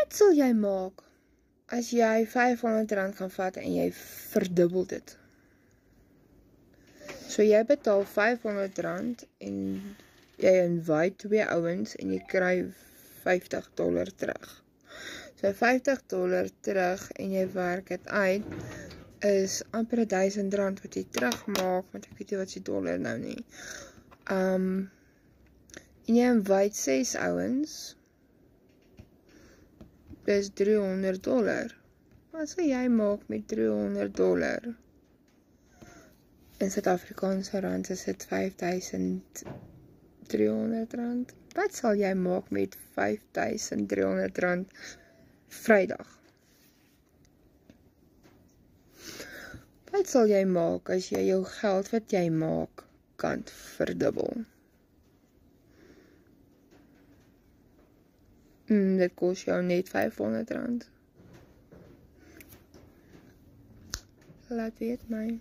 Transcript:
Wat sal jy maak as jy R500 gaan vat en jy verdubbel dit? So jy betaal R500 en jy invite 2 ouens en jy kry $50 terug. So $50 terug en jy werk het uit, is amper R1000 wat jy terugmaak, want ek weet nie wat die dollar nou nie. En jy invite 6 ouens, dis $300. Wat sal jy maak met $300? In Suid-Afrikaanse rand is dit R5300. Wat sal jy maak met R5300 Vrydag? Wat sal jy maak as jy jou geld wat jy maak kan verdubbel? Dit kos jou net R500. Laat weet my.